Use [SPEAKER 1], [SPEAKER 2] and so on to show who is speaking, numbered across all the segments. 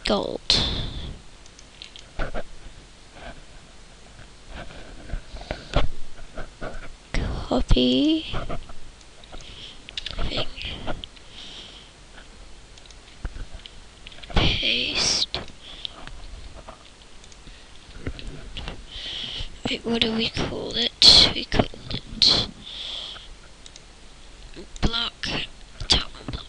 [SPEAKER 1] gold. Copy thing. Paste. Wait, what do we call it? We called it block. Top block.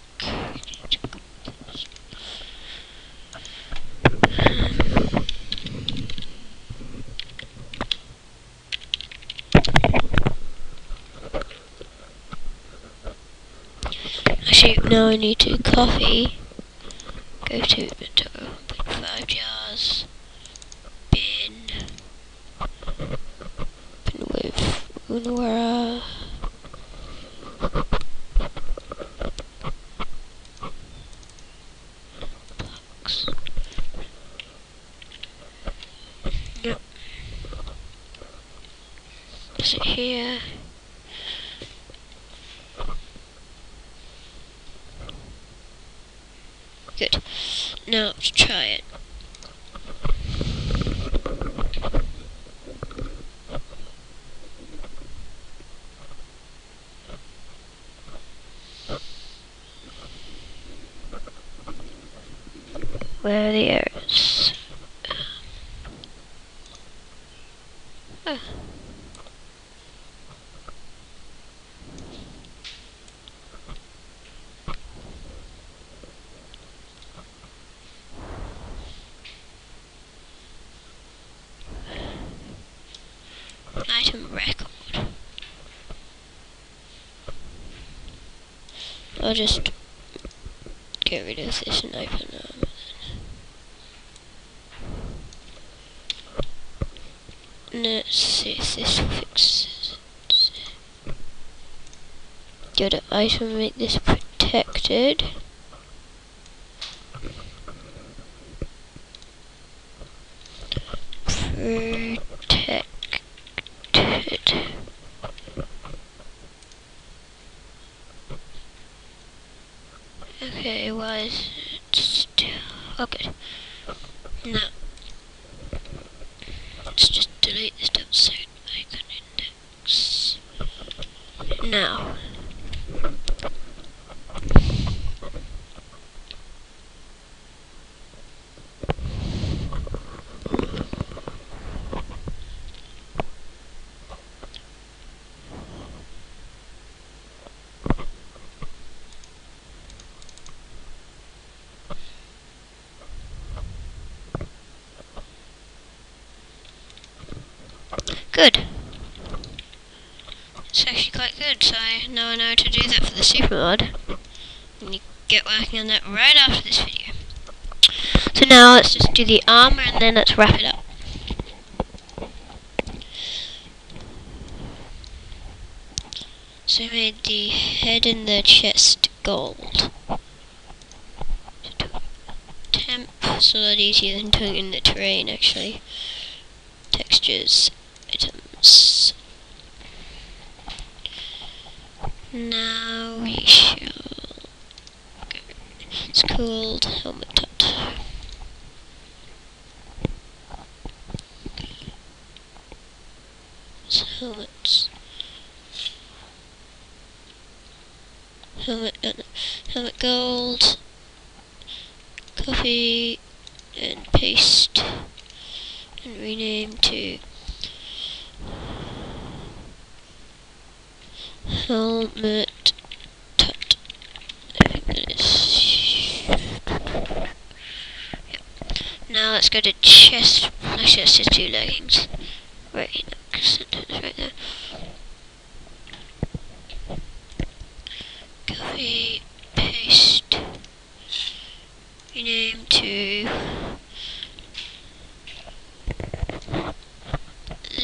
[SPEAKER 1] Actually, now I need to copy. Go to inventory. 5 jars. Bin. Bin with Unwara. Blocks. Yep. Is it here? Good. Now let's try it. Where are the errors? Oh. Item record. I'll just get rid of this and open let's see if this fixes it. Go to item, make this protected. Protected. Okay, why is it still... Okay. Now, let's just delete this outside icon index. Now. Good. It's actually quite good, so now I know how to do that for the super mod. And you get working on that right after this video. So now let's just do the armor and then let's wrap it up. So I made the head and the chest gold. Temp, it's a lot easier than doing it in the terrain actually. Textures, items. Now we shall go. It's called helmet tut. It's helmets. Helmet gold. Copy and paste. And rename to helmet tut. I think that is. Yep. Now let's go to chest. Actually, that's just 2 leggings. Right, look, sentence right there. Copy, paste. Rename to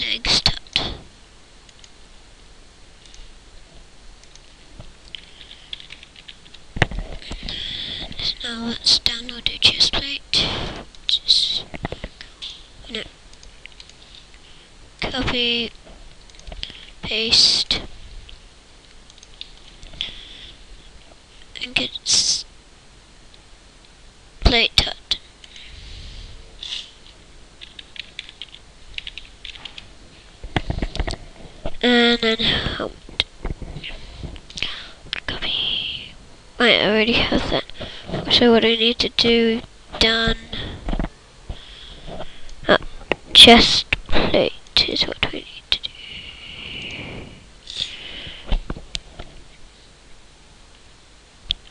[SPEAKER 1] legs tut. Now let's download the chest plate. Just copy, paste, and get plate tut. And then copy. Wait, I already have that. So what I need to do, done. Chest plate is what we need to do.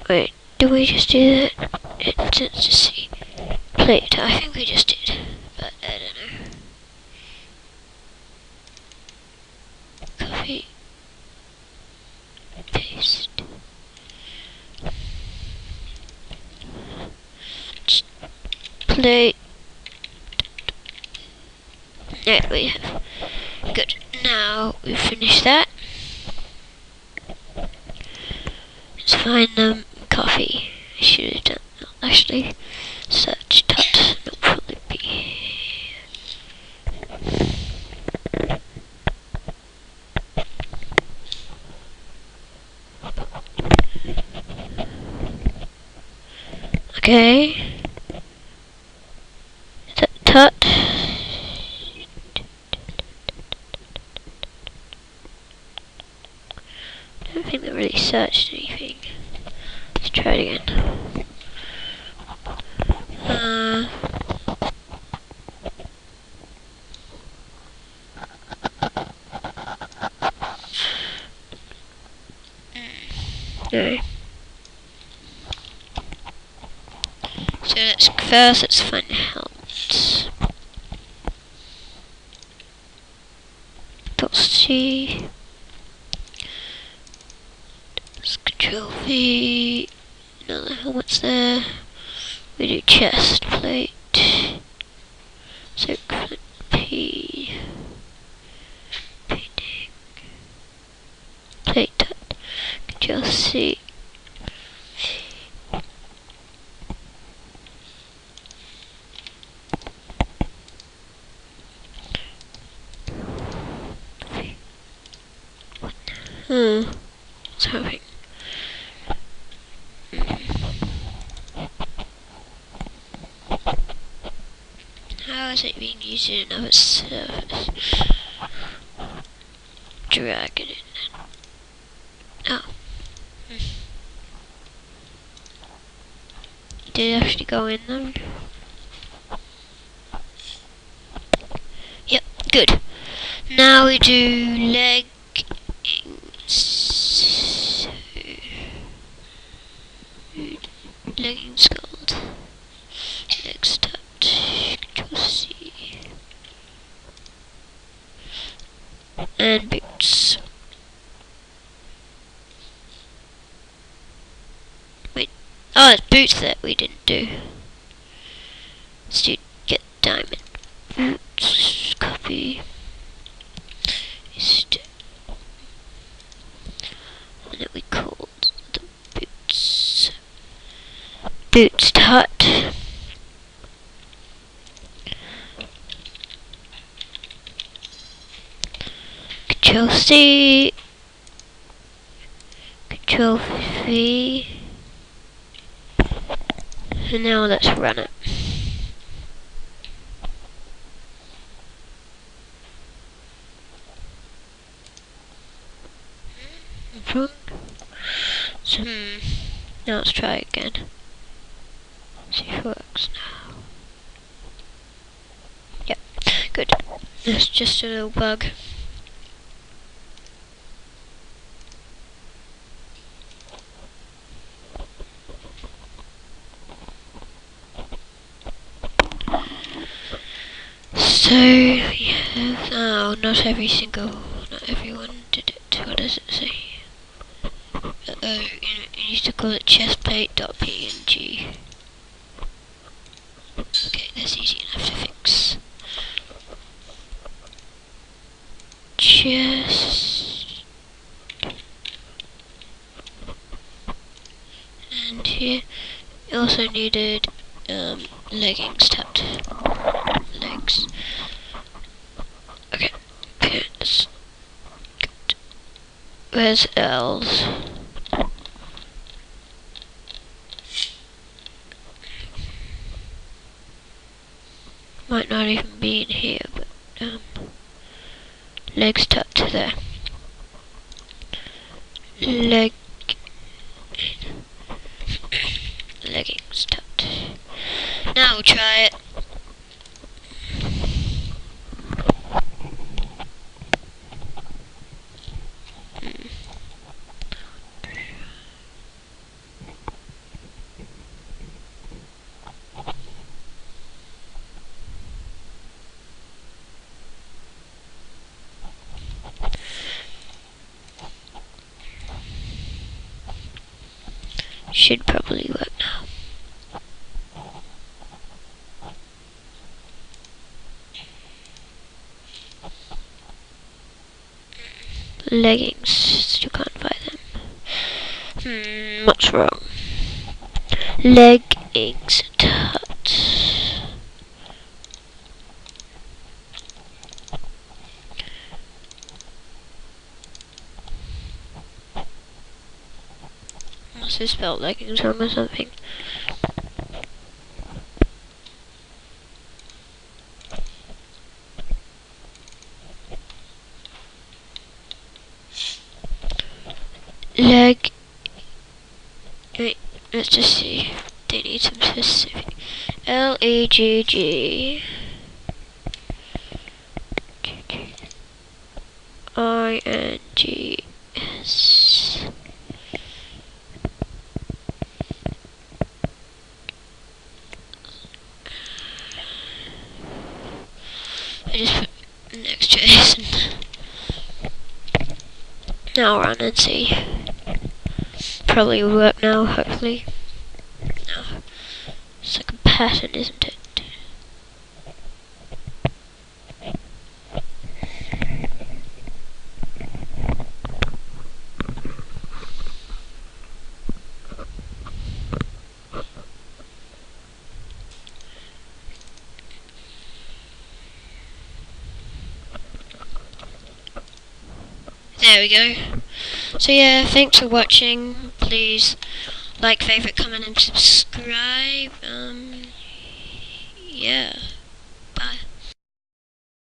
[SPEAKER 1] Wait, did we just do that? Let's just see. Plate, I think we just did, but I don't know. Copy. Paste. Plate. There we have. Good. Now we've finished that. Let's find them. Coffee. I should have done that. Actually, search tut. It'll probably be. Okay. Tut. I don't think they really searched anything. Let's try it again. No. So let's find helmets. C. Let's Control V. Another helmet's there. We do chest plate. So P. Painting. Plate. Control C. What's happening? How is it being used in another service? Drag it in. Oh. Did it actually go in though? Yep, good. Now we do leggings. Leggings gold. Legs touch. Control C. And boots. Wait. Oh, it's boots that we didn't do. Let's do get diamond. Boots. Copy. Paste. And then we called the boots. Boots tut. Control C. Control V. And now let's run it. Wrong. So, now let's try again. See if it works now. Yep, good. That's just a little bug. So we have not everyone did it. What does it say? You need to call it chestplate.png. Okay, that's easy enough to fix. Chest. And here, you also needed leggings tapped. Legs. Okay, pants. Good. Where's L's? Might not even be in here, but legs tucked there. leg leggings tucked. Now we'll try it. Should probably work now. Leggings, still can't find them. What's wrong? Leggings tucked. Must have spelled leggings wrong or something. Wait, let's just see. They need some specific. Leggings. I just put next to this and now run and see. Probably will work now, hopefully. No. It's like a pattern, isn't it? There we go. So yeah, thanks for watching. Please like, favorite, comment and subscribe. Yeah.